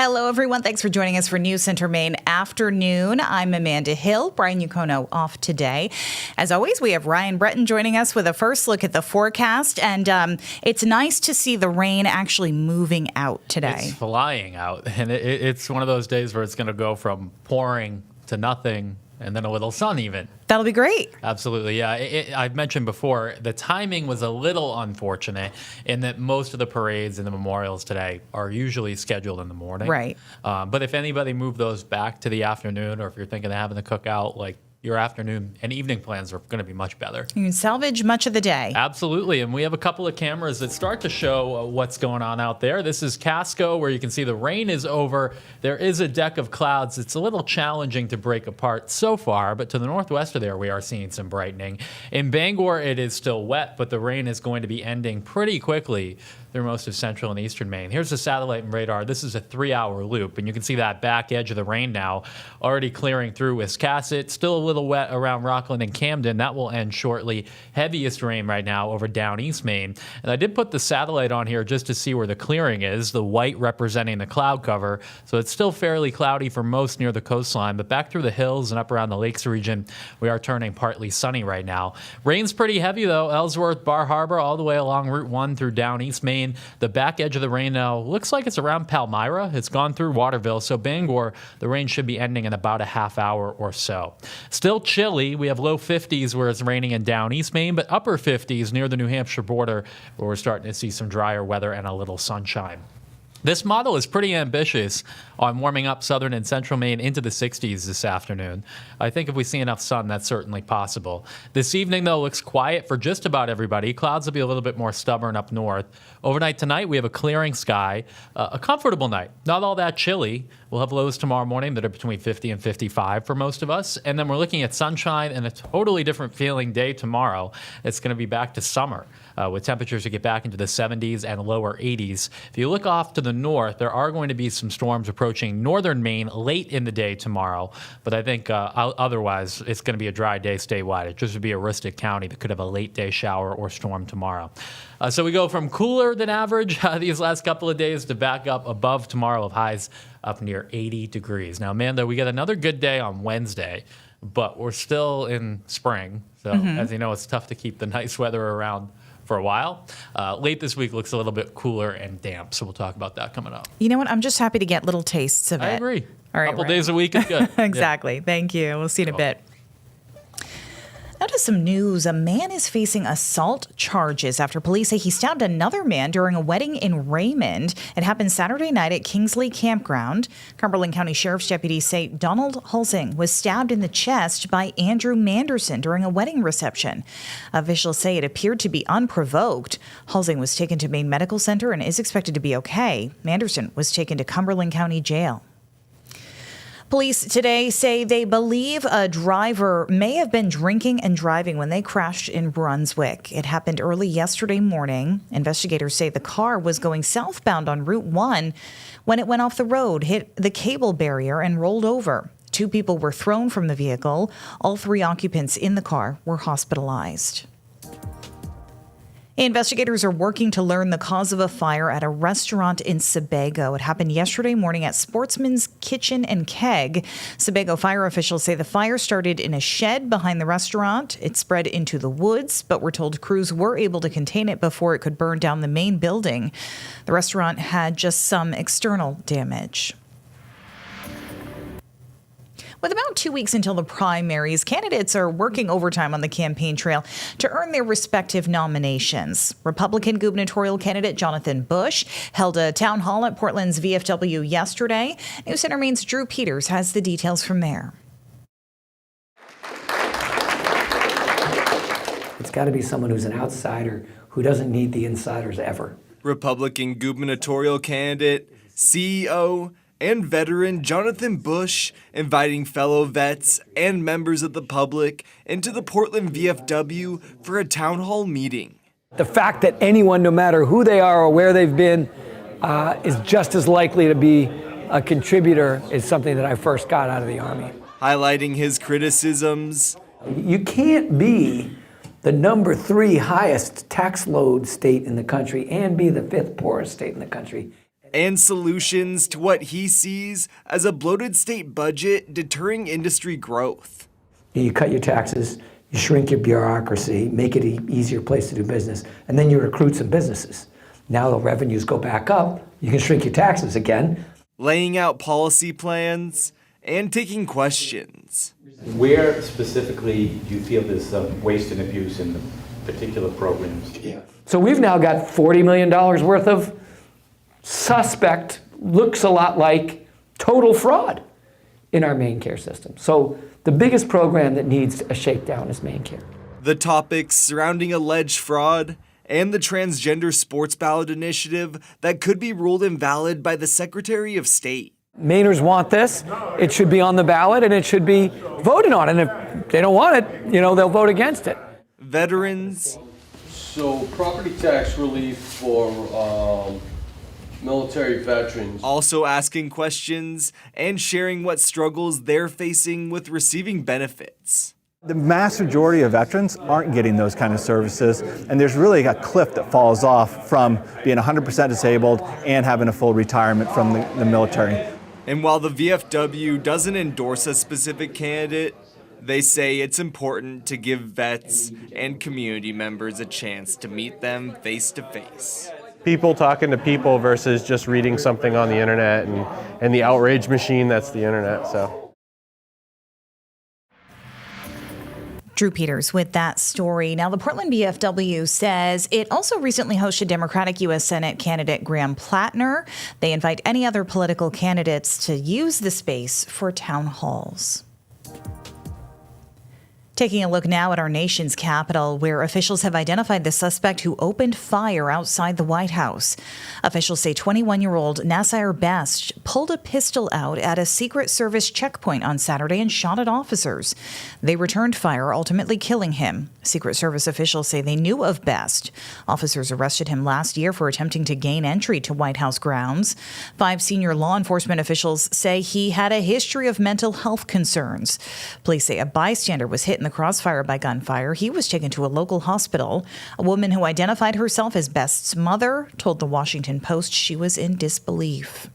Hello, everyone. Thanks for joining us for News Center Maine Afternoon. I'm Amanda Hill. Brian Yukono off today. As always, we have Ryan Breton joining us with a first look at the forecast. And it's nice to see the rain actually moving out today. It's flying out. And it's one of those days where it's going to go from pouring to nothing and then a little sun even. That'll be great. Absolutely, yeah. I've mentioned before, the timing was a little unfortunate in that most of the parades and the memorials today are usually scheduled in the morning. Right. But if anybody moved those back to the afternoon, or if you're thinking of having the cookout, like your afternoon and evening plans are going to be much better. You can salvage much of the day. Absolutely, and we have a couple of cameras that start to show what's going on out there. This is Casco, where you can see the rain is over. There is a deck of clouds. It's a little challenging to break apart so far, but to the northwest of there, we are seeing some brightening. In Bangor, it is still wet, but the rain is going to be ending pretty quickly through most of central and eastern Maine. Here's the satellite and radar. This is a 3-hour loop, and you can see that back edge of the rain now already clearing through Wiscasset. Still a little wet around Rockland and Camden. That will end shortly. Heaviest rain right now over down East Maine. And I did put the satellite on here just to see where the clearing is, the white representing the cloud cover. So it's still fairly cloudy for most near the coastline, but back through the hills and up around the lakes region, we are turning partly sunny right now. Rain's pretty heavy, though. Ellsworth, Bar Harbor, all the way along Route 1 through down East Maine. The back edge of the rain now looks like it's around Palmyra. It's gone through Waterville, so Bangor, the rain should be ending in about a half hour or so. Still chilly. We have low 50s where it's raining in down East Maine, but upper 50s near the New Hampshire border where we're starting to see some drier weather and a little sunshine. This model is pretty ambitious on warming up southern and central Maine into the 60s this afternoon. I think if we see enough sun, that's certainly possible. This evening, though, looks quiet for just about everybody. Clouds will be a little bit more stubborn up north. Overnight tonight, we have a clearing sky, a comfortable night. Not all that chilly. We'll have lows tomorrow morning that are between 50 and 55 for most of us. And then we're looking at sunshine and a totally different feeling day tomorrow. It's going to be back to summer with temperatures that get back into the 70s and lower 80s. If you look off to the north, there are going to be some storms approaching northern Maine late in the day tomorrow. But I think otherwise, it's going to be a dry day statewide. It just would be Aroostook County that could have a late day shower or storm tomorrow. So we go from cooler than average these last couple of days to back up above tomorrow of highs up near 80 degrees. Now, Amanda, we get another good day on Wednesday, but we're still in spring. So as you know, it's tough to keep the nice weather around for a while. Late this week looks a little bit cooler and damp, so we'll talk about that coming up. You know what? I'm just happy to get little tastes of it. I agree. All right, a couple days a week is good. Exactly. Yeah. Thank you. We'll see you in a bit. Now to some news. A man is facing assault charges after police say he stabbed another man during a wedding in Raymond. It happened Saturday night at Kingsley Campground. Cumberland County Sheriff's deputies say Donald Hulsing was stabbed in the chest by Andrew Manderson during a wedding reception. Officials say it appeared to be unprovoked. Hulsing was taken to Maine Medical Center and is expected to be okay. Manderson was taken to Cumberland County Jail. Police today say they believe a driver may have been drinking and driving when they crashed in Brunswick. It happened early yesterday morning. Investigators say the car was going southbound on Route 1 when it went off the road, hit the cable barrier, and rolled over. 2 people were thrown from the vehicle. All 3 occupants in the car were hospitalized. Investigators are working to learn the cause of a fire at a restaurant in Sebago. It happened yesterday morning at Sportsman's Kitchen and Keg. Sebago fire officials say the fire started in a shed behind the restaurant. It spread into the woods, but we're told crews were able to contain it before it could burn down the main building. The restaurant had just some external damage. With about 2 weeks until the primaries, candidates are working overtime on the campaign trail to earn their respective nominations. Republican gubernatorial candidate Jonathan Bush held a town hall at Portland's VFW yesterday. News Center Maine's Drew Peters has the details from there. It's got to be someone who's an outsider who doesn't need the insiders ever. Republican gubernatorial candidate, CEO, and veteran Jonathan Bush inviting fellow vets and members of the public into the Portland VFW for a town hall meeting. The fact that anyone, no matter who they are or where they've been, is just as likely to be a contributor is something that I first got out of the Army. Highlighting his criticisms. You can't be the number 3 highest tax load state in the country and be the 5th poorest state in the country and solutions to what he sees as a bloated state budget deterring industry growth. You cut your taxes, you shrink your bureaucracy, make it an easier place to do business, and then you recruit some businesses. Now the revenues go back up, you can shrink your taxes again. Laying out policy plans and taking questions. Where specifically do you feel there's waste and abuse in the particular programs? So we've now got $40 million worth of suspect, looks a lot like total fraud in our Maine care system. So the biggest program that needs a shakedown is Maine care. The topics surrounding alleged fraud and the transgender sports ballot initiative that could be ruled invalid by the Secretary of State. Mainers want this. It should be on the ballot and it should be voted on. And if they don't want it, they'll vote against it. Veterans. So property tax relief for military veterans. Also asking questions and sharing what struggles they're facing with receiving benefits. The vast majority of veterans aren't getting those kind of services, and there's really a cliff that falls off from being 100% disabled and having a full retirement from the military. And while the VFW doesn't endorse a specific candidate, they say it's important to give vets and community members a chance to meet them face to face. People talking to people versus just reading something on the internet and the outrage machine that's the internet. So. Drew Peters with that story. Now, the Portland VFW says it also recently hosted Democratic U.S. Senate candidate Graham Plattner. They invite any other political candidates to use the space for town halls. Taking a look now at our nation's capital, where officials have identified the suspect who opened fire outside the White House. Officials say 21-year-old Nasir Best pulled a pistol out at a Secret Service checkpoint on Saturday and shot at officers. They returned fire, ultimately killing him. Secret Service officials say they knew of Best. Officers arrested him last year for attempting to gain entry to White House grounds. 5 senior law enforcement officials say he had a history of mental health concerns. Police say a bystander was hit in the crossfire by gunfire. He was taken to a local hospital. A woman who identified herself as Best's mother told the Washington Post she was in disbelief.